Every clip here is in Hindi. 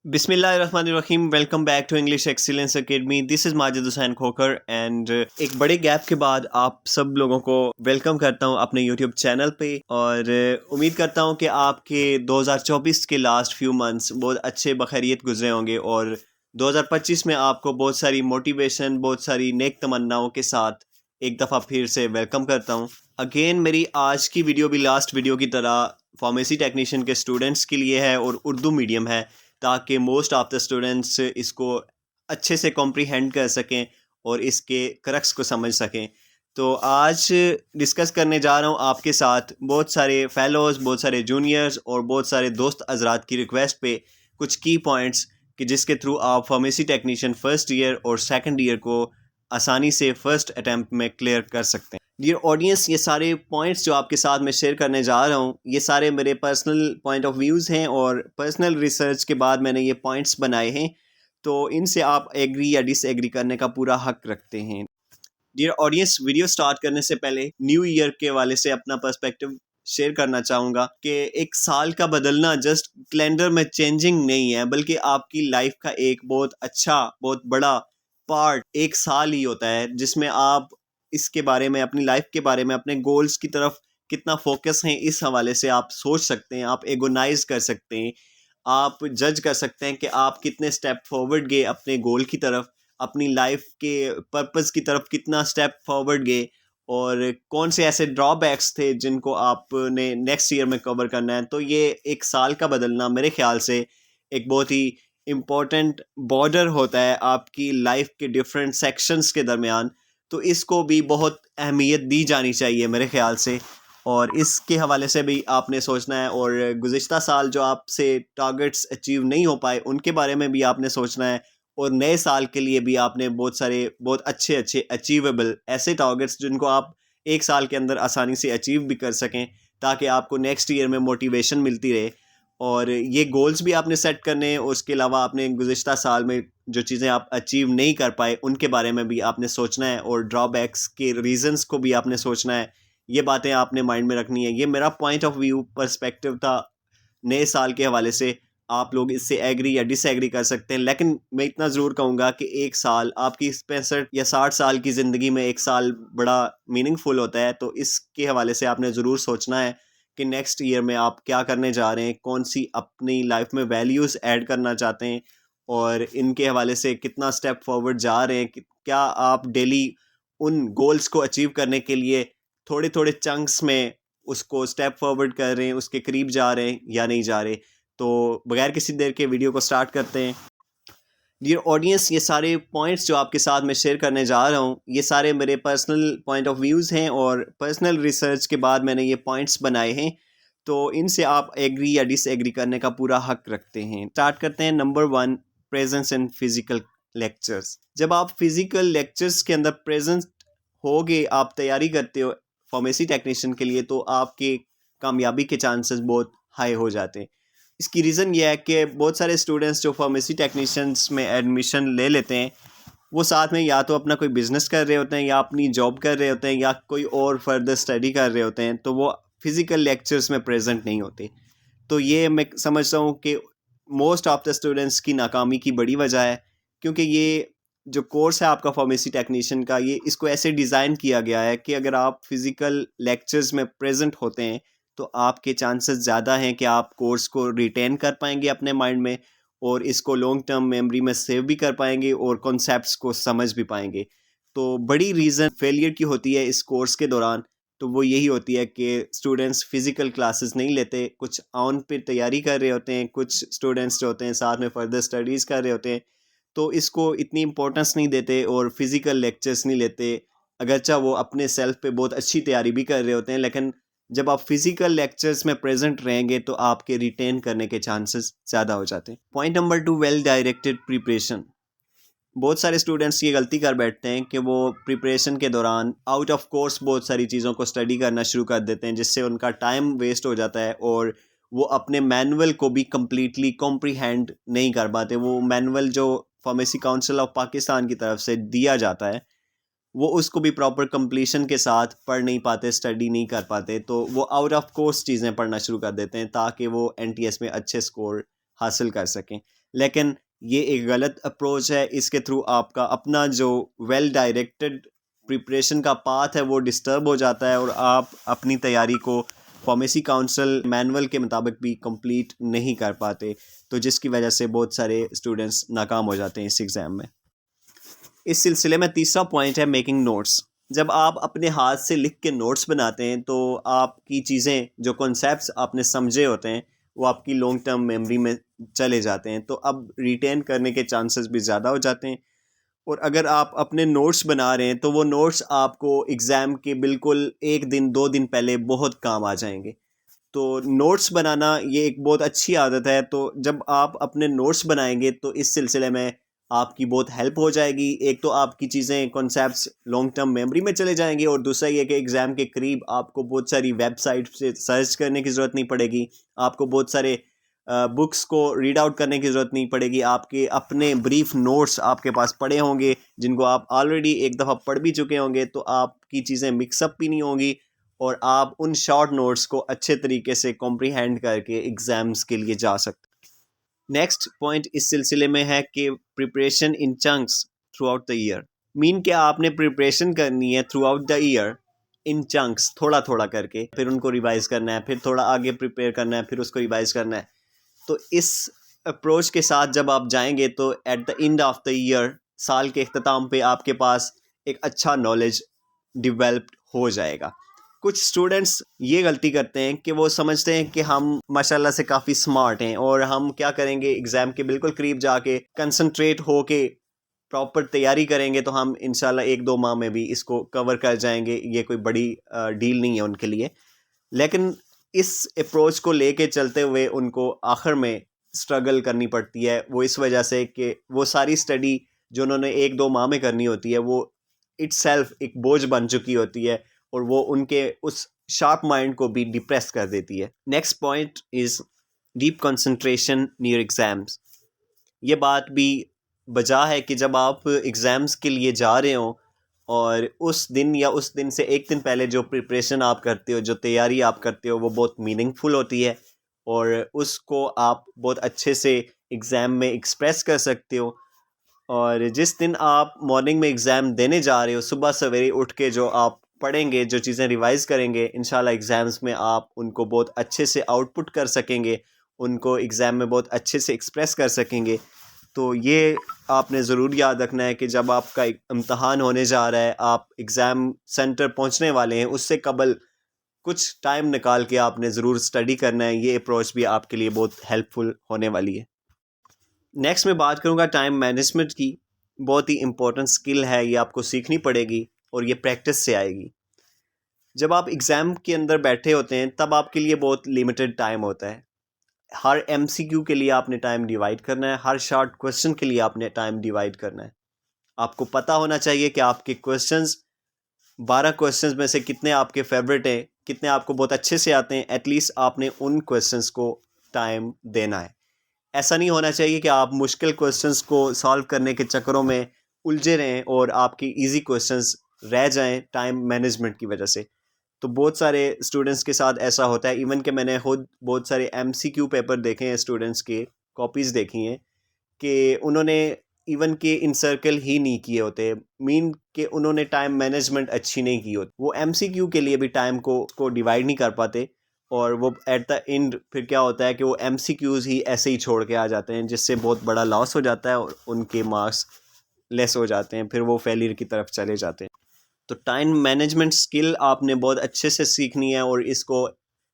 बिस्मिल्लाहिर्रहमानिर्रहीम। Welcome back to English excellence academy. This is Majid Hussain Khokhar and एक बड़े गैप के बाद आप सब लोगों को वेलकम करता हूं अपने यूट्यूब चैनल पे और उम्मीद करता हूं कि आपके 2024 के लास्ट फ्यू मंथ्स बहुत अच्छे बखैरियत गुजरे होंगे और 2025 में आपको बहुत सारी मोटिवेशन, बहुत सारी नेक तमन्नाओं के साथ एक दफ़ा फिर से वेलकम करता हूं। अगेन मेरी आज की वीडियो भी लास्ट वीडियो की तरह फार्मेसी टेक्नीशियन के स्टूडेंट्स के लिए है और उर्दू मीडियम है, ताकि मोस्ट ऑफ द स्टूडेंट्स इसको अच्छे से कॉम्प्रीहेंड कर सकें और इसके क्रक्स को समझ सकें। तो आज डिस्कस करने जा रहा हूँ आपके साथ बहुत सारे फेलोज़, बहुत सारे जूनियर्स और बहुत सारे दोस्त हजरात की रिक्वेस्ट पे कुछ की पॉइंट्स कि जिसके थ्रू आप फार्मेसी टेक्नीशियन फर्स्ट ईयर और सेकंड ईयर को आसानी से फर्स्ट अटैम्प्ट में क्लियर कर सकते हैं। डियर ऑडियंस, ये सारे पॉइंट्स जो आपके साथ मैं शेयर करने जा रहा हूँ, ये सारे मेरे पर्सनल पॉइंट ऑफ व्यूज़ हैं और पर्सनल रिसर्च के बाद मैंने ये पॉइंट्स बनाए हैं। तो इनसे आप एग्री या डिसएग्री करने का पूरा हक रखते हैं। डियर ऑडियंस, वीडियो स्टार्ट करने से पहले न्यू ईयर के वाले से अपना पर्सपेक्टिव शेयर करना चाहूँगा कि एक साल का बदलना जस्ट कैलेंडर में चेंजिंग नहीं है, बल्कि आपकी लाइफ का एक बहुत अच्छा, बहुत बड़ा पार्ट एक साल ही होता है, जिसमें आप इसके बारे में, अपनी लाइफ के बारे में, अपने गोल्स की तरफ कितना फोकस है, इस हवाले से आप सोच सकते हैं, आप एगोनाइज कर सकते हैं, आप जज कर सकते हैं कि आप कितने स्टेप फॉरवर्ड गए अपने गोल की तरफ, अपनी लाइफ के पर्पस की तरफ कितना स्टेप फॉरवर्ड गए और कौन से ऐसे ड्रॉबैक्स थे जिनको आपने नेक्स्ट ईयर में कवर करना है। तो ये एक साल का बदलना मेरे ख्याल से एक बहुत ही इम्पोर्टेंट बॉर्डर होता है आपकी लाइफ के डिफरेंट सेक्शंस के दरमियान। तो इसको भी बहुत अहमियत दी जानी चाहिए मेरे ख्याल से, और इसके हवाले से भी आपने सोचना है। और गुज़िश्ता साल जो आपसे टारगेट्स अचीव नहीं हो पाए, उनके बारे में भी आपने सोचना है, और नए साल के लिए भी आपने बहुत सारे बहुत अच्छे अच्छे अचीवेबल ऐसे टारगेट्स जिनको आप एक साल के अंदर आसानी से अचीव भी कर सकें, ताकि आपको नेक्स्ट ईयर में मोटिवेशन मिलती रहे। और ये गोल्स भी आपने सेट करने हैं। उसके अलावा आपने गुज़िश्ता साल में जो चीज़ें आप अचीव नहीं कर पाए, उनके बारे में भी आपने सोचना है, और ड्रॉबैक्स के रीज़न्स को भी आपने सोचना है। ये बातें आपने माइंड में रखनी है। ये मेरा पॉइंट ऑफ व्यू, पर्सपेक्टिव था नए साल के हवाले से। आप लोग इससे एग्री या डिसएग्री कर सकते हैं, लेकिन मैं इतना ज़रूर कहूँगा कि एक साल आपकी 65 या 60 साल की ज़िंदगी में एक साल बड़ा मीनिंगफुल होता है। तो इसके हवाले से आपने ज़रूर सोचना है कि नेक्स्ट ईयर में आप क्या करने जा रहे हैं, कौन सी अपनी लाइफ में वैल्यूज़ ऐड करना चाहते हैं, और इनके हवाले से कितना स्टेप फॉरवर्ड जा रहे हैं। क्या आप डेली उन गोल्स को अचीव करने के लिए थोड़े थोड़े चंक्स में उसको स्टेप फॉरवर्ड कर रहे हैं, उसके करीब जा रहे हैं या नहीं जा रहे। तो बगैर किसी देर के वीडियो को स्टार्ट करते हैं। डियर ऑडियंस, ये सारे पॉइंट्स जो आपके साथ मैं शेयर करने जा रहा हूँ, ये सारे मेरे पर्सनल पॉइंट ऑफ व्यूज़ हैं और पर्सनल रिसर्च के बाद मैंने ये पॉइंट्स बनाए हैं। तो इनसे आप एग्री या डिसएग्री करने का पूरा हक रखते हैं। स्टार्ट करते हैं। Number 1, presence in physical lectures. जब आप फिज़िकल लेक्चर्स के अंदर प्रेजेंट होगे, आप तैयारी करते हो फार्मेसी टेक्नीशियन के लिए, तो आपके कामयाबी के चांसेस बहुत हाई हो जाते हैं। इसकी रीज़न ये है कि बहुत सारे स्टूडेंट्स जो फार्मेसी टेक्नीशियंस में एडमिशन ले लेते हैं, वो साथ में या तो अपना कोई बिज़नेस कर रहे होते हैं, या अपनी जॉब कर रहे होते हैं, या कोई और फर्दर स्टडी कर रहे होते हैं। तो वो फिज़िकल लेक्चर्स में प्रेजेंट नहीं होते। तो ये मैं समझता हूँ कि मोस्ट ऑफ द स्टूडेंट्स की नाकामी की बड़ी वजह है, क्योंकि ये जो कोर्स है आपका फार्मेसी टेक्नीशियन का, ये इसको ऐसे डिज़ाइन किया गया है कि अगर आप फिज़िकल लेक्चर्स में प्रेजेंट होते हैं, तो आपके चांसेस ज़्यादा हैं कि आप कोर्स को रिटेन कर पाएंगे अपने माइंड में, और इसको लॉन्ग टर्म मेमोरी में सेव भी कर पाएंगे और कॉन्सेप्ट्स को समझ भी पाएंगे। तो बड़ी रीज़न फेलियर की होती है इस कोर्स के दौरान, तो वो यही होती है कि स्टूडेंट्स फिज़िकल क्लासेस नहीं लेते, कुछ ऑन पे तैयारी कर रहे होते हैं, कुछ स्टूडेंट्स जो होते हैं साथ में फर्दर स्टडीज़ कर रहे होते हैं, तो इसको इतनी इम्पोर्टेंस नहीं देते और फिज़िकल लेक्चर्स नहीं लेते। अगरचा वो अपने सेल्फ पे बहुत अच्छी तैयारी भी कर रहे होते हैं, लेकिन जब आप फिज़िकल लेक्चर्स में प्रेजेंट रहेंगे, तो आपके रिटेन करने के चांसेस ज़्यादा हो जाते हैं। Point number 2, well directed preparation. बहुत सारे स्टूडेंट्स ये गलती कर बैठते हैं कि वो प्रिपरेशन के दौरान आउट ऑफ कोर्स बहुत सारी चीज़ों को स्टडी करना शुरू कर देते हैं, जिससे उनका टाइम वेस्ट हो जाता है और वो अपने मैनुअल को भी कम्प्लीटली कॉम्प्रीहेंड नहीं कर पाते। वो मैनुअल जो फार्मेसी काउंसिल ऑफ पाकिस्तान की तरफ से दिया जाता है, वो उसको भी प्रॉपर कंप्लीशन के साथ पढ़ नहीं पाते, स्टडी नहीं कर पाते। तो वो आउट ऑफ कोर्स चीज़ें पढ़ना शुरू कर देते हैं, ताकि वो एनटीएस में अच्छे स्कोर हासिल कर सकें। लेकिन ये एक गलत अप्रोच है। इसके थ्रू आपका अपना जो वेल डायरेक्टेड प्रिपरेशन का पाथ है वो डिस्टर्ब हो जाता है और आप अपनी तैयारी को फार्मेसी काउंसिल मैनुअल के मुताबिक भी कंप्लीट नहीं कर पाते, तो जिसकी वजह से बहुत सारे स्टूडेंट्स नाकाम हो जाते हैं इस एग्ज़ाम में। इस सिलसिले में तीसरा पॉइंट है मेकिंग नोट्स। जब आप अपने हाथ से लिख के नोट्स बनाते हैं तो आपकी चीज़ें, जो कॉन्सेप्ट्स आपने समझे होते हैं, वो आपकी लॉन्ग टर्म मेमोरी में चले जाते हैं, तो अब रिटेन करने के चांसेस भी ज़्यादा हो जाते हैं। और अगर आप अपने नोट्स बना रहे हैं तो वो नोट्स आपको एग्ज़ाम के बिल्कुल 1 दिन 2 दिन पहले बहुत काम आ जाएंगे। तो नोट्स बनाना ये एक बहुत अच्छी आदत है। तो जब आप अपने नोट्स बनाएंगे तो इस सिलसिले में आपकी बहुत हेल्प हो जाएगी। एक तो आपकी चीज़ें कॉन्सेप्ट्स लॉन्ग टर्म मेमोरी में चले जाएंगे और दूसरा ये कि एग्ज़ाम के करीब आपको बहुत सारी वेबसाइट से सर्च करने की ज़रूरत नहीं पड़ेगी, आपको बहुत सारे बुक्स को रीड आउट करने की ज़रूरत नहीं पड़ेगी। आपके अपने ब्रीफ नोट्स आपके पास पड़े होंगे जिनको आप ऑलरेडी एक दफ़ा पढ़ भी चुके होंगे, तो आपकी चीज़ें मिक्सअप भी नहीं होंगी और आप उन शॉर्ट नोट्स को अच्छे तरीके से कॉम्प्रीहेंड करके एग्ज़ाम्स के लिए जा सकते हैं। नेक्स्ट पॉइंट इस सिलसिले में है कि preparation in chunks through out the year. Mean कि आपने प्रिपरेशन करनी है through out the year in chunks, थोड़ा थोड़ा करके, फिर उनको रिवाइज़ करना है, फिर थोड़ा आगे प्रिपेयर करना है, फिर उसको रिवाइज़ करना है। तो इस अप्रोच के साथ जब आप जाएंगे तो at the end of the year, साल के अख्ताम पे आपके पास एक अच्छा नॉलेज डिवेल्प हो जाएगा। कुछ स्टूडेंट्स ये गलती करते हैं कि वो समझते हैं कि हम माशाल्लाह से काफ़ी स्मार्ट हैं और हम क्या करेंगे, एग्ज़ाम के बिल्कुल करीब जाके कंसंट्रेट हो के प्रॉपर तैयारी करेंगे तो हम इंशाल्लाह 1-2 माह में भी इसको कवर कर जाएंगे। ये कोई बड़ी डील नहीं है उनके लिए। लेकिन इस अप्रोच को लेके चलते हुए उनको आखिर में स्ट्रगल करनी पड़ती है। वो इस वजह से कि वो सारी स्टडी जो उन्होंने 1-2 माह में करनी होती है वो इटसेल्फ एक बोझ बन चुकी होती है और वो उनके उस शार्प माइंड को भी डिप्रेस कर देती है। Next point is deep concentration near exams. ये बात भी बजा है कि जब आप एग्ज़ाम्स के लिए जा रहे हो और उस दिन या उस दिन से एक दिन पहले जो प्रिपरेशन आप करते हो, जो तैयारी आप करते हो, वो बहुत मीनिंगफुल होती है और उसको आप बहुत अच्छे से एग्ज़ाम में एक्सप्रेस कर सकते हो। और जिस दिन आप मॉर्निंग में एग्ज़ाम देने जा रहे हो, सुबह सवेरे उठ के जो आप पढ़ेंगे, जो चीज़ें रिवाइज़ करेंगे, इंशाल्लाह एग्ज़ाम्स में आप उनको बहुत अच्छे से आउटपुट कर सकेंगे, उनको एग्ज़ाम में बहुत अच्छे से एक्सप्रेस कर सकेंगे। तो ये आपने ज़रूर याद रखना है कि जब आपका इम्तहान होने जा रहा है, आप एग्ज़ाम सेंटर पहुंचने वाले हैं, उससे कबल कुछ टाइम निकाल के आपने ज़रूर स्टडी करना है। ये अप्रोच भी आपके लिए बहुत हेल्पफुल होने वाली है। नेक्स्ट मैं बात करूँगा टाइम मैनेजमेंट की। बहुत ही इम्पोर्टेंट स्किल है, ये आपको सीखनी पड़ेगी और ये प्रैक्टिस से आएगी। जब आप एग्ज़ाम के अंदर बैठे होते हैं तब आपके लिए बहुत लिमिटेड टाइम होता है। हर एमसीक्यू के लिए आपने टाइम डिवाइड करना है, हर शॉर्ट क्वेश्चन के लिए आपने टाइम डिवाइड करना है। आपको पता होना चाहिए कि आपके क्वेश्चंस 12 क्वेश्चंस में से कितने आपके फेवरेट हैं, कितने आपको बहुत अच्छे से आते हैं। एटलीस्ट आपने उन क्वेश्चंस को टाइम देना है। ऐसा नहीं होना चाहिए कि आप मुश्किल क्वेश्चंस को सॉल्व करने के चक्करों में उलझे रहें और आपकी इजी क्वेश्चंस रह जाएं टाइम मैनेजमेंट की वजह से। तो बहुत सारे स्टूडेंट्स के साथ ऐसा होता है। इवन कि मैंने खुद बहुत सारे एमसीक्यू पेपर देखे हैं, स्टूडेंट्स के कॉपीज़ देखी हैं कि उन्होंने इवन के इनसर्कल ही नहीं किए होते। मीन कि उन्होंने टाइम मैनेजमेंट अच्छी नहीं की होती। वो एमसीक्यू के लिए भी टाइम को डिवाइड नहीं कर पाते और वो एट द एंड फिर क्या होता है कि वो एमसीक्यूज़ ही ऐसे ही छोड़ के आ जाते हैं, जिससे बहुत बड़ा लॉस हो जाता है और उनके मार्क्स लेस हो जाते हैं, फिर वो फेलियर की तरफ चले जाते हैं। तो टाइम मैनेजमेंट स्किल आपने बहुत अच्छे से सीखनी है और इसको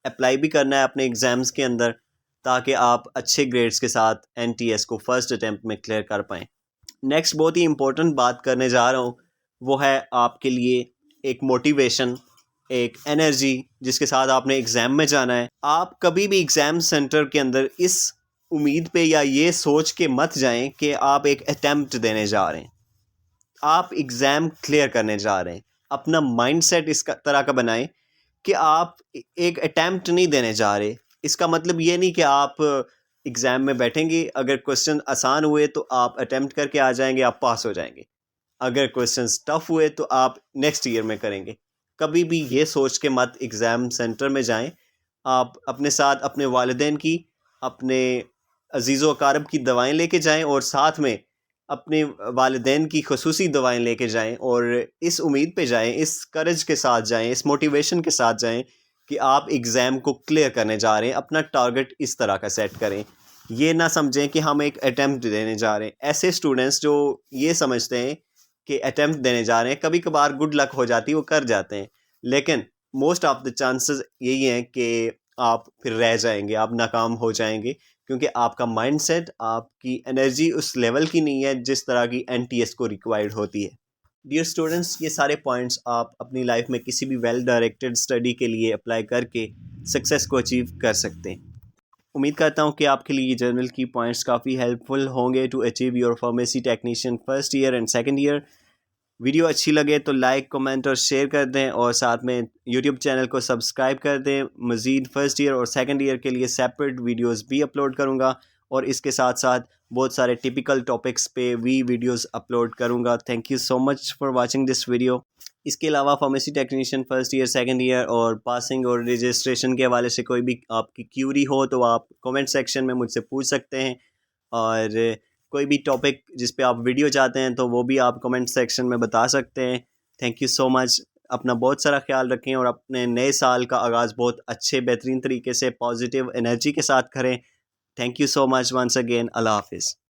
अप्लाई भी करना है अपने एग्ज़ाम्स के अंदर, ताकि आप अच्छे ग्रेड्स के साथ एनटीएस को फर्स्ट अटैम्प्ट में क्लियर कर पाएँ। नेक्स्ट बहुत ही इम्पोर्टेंट बात करने जा रहा हूँ, वो है आपके लिए एक मोटिवेशन, एक एनर्जी जिसके साथ आपने एग्ज़ाम में जाना है। आप कभी भी एग्ज़ाम सेंटर के अंदर इस उम्मीद पे या ये सोच के मत जाएं कि आप एक अटैम्प्ट देने जा रहे हैं। आप एग्ज़ाम क्लियर करने जा रहे हैं। अपना माइंडसेट इस तरह का बनाएं कि आप एक अटैम्प्ट नहीं देने जा रहे। इसका मतलब ये नहीं कि आप एग्ज़ाम में बैठेंगे, अगर क्वेश्चन आसान हुए तो आप अटैम्प्ट करके आ जाएंगे, आप पास हो जाएंगे। अगर क्वेश्चंस टफ हुए तो आप नेक्स्ट ईयर में करेंगे। कभी भी ये सोच के मत एग्ज़ाम सेंटर में जाएं। आप अपने साथ अपने वालिदैन की, अपने अजीज़ो अकारब की दवाएं लेके जाएं और साथ में अपने वालिदैन की खसूसी दवाएं लेके जाएं और इस उम्मीद पे जाएं, इस करज के साथ जाएं, इस मोटिवेशन के साथ जाएं कि आप एग्ज़ाम को क्लियर करने जा रहे हैं। अपना टारगेट इस तरह का सेट करें। ये ना समझें कि हम एक अटेम्प्ट देने जा रहे हैं। ऐसे स्टूडेंट्स जो ये समझते हैं कि अटेम्प्ट देने जा रहे हैं, कभी कभार गुड लक हो जाती है, वो कर जाते हैं, लेकिन मोस्ट ऑफ द चांसेस यही हैं कि आप फिर रह जाएंगे, आप नाकाम हो जाएंगे, क्योंकि आपका माइंडसेट, आपकी एनर्जी उस लेवल की नहीं है जिस तरह की एनटीएस को रिक्वायर्ड होती है। डियर स्टूडेंट्स, ये सारे पॉइंट्स आप अपनी लाइफ में किसी भी वेल डायरेक्टेड स्टडी के लिए अप्लाई करके सक्सेस को अचीव कर सकते हैं। उम्मीद करता हूँ कि आपके लिए ये जर्नल की पॉइंट्स काफ़ी हेल्पफुल होंगे to achieve your pharmacy technician first year and second year. Video अच्छी लगे तो लाइक, कमेंट और शेयर कर दें और साथ में यूट्यूब चैनल को सब्सक्राइब कर दें। मज़ीद फ़र्स्ट ईयर और सेकंड ईयर के लिए सेपरेट वीडियोस भी अपलोड करूँगा और इसके साथ साथ बहुत सारे टिपिकल टॉपिक्स पे भी वीडियोस अपलोड करूँगा। Thank you so much for watching this video. इसके अलावा pharmacy technician first year, second year और पासिंग और रजिस्ट्रेशन के हवाले से कोई भी आपकी क्यूरी हो तो आप कमेंट सेक्शन में मुझसे पूछ सकते हैं, और कोई भी टॉपिक जिस पे आप वीडियो चाहते हैं तो वो भी आप कमेंट सेक्शन में बता सकते हैं। Thank you so much. अपना बहुत सारा ख्याल रखें और अपने नए साल का आगाज़ बहुत अच्छे बेहतरीन तरीके से पॉजिटिव एनर्जी के साथ करें। Thank you so much once again. अल्लाह हाफिज़।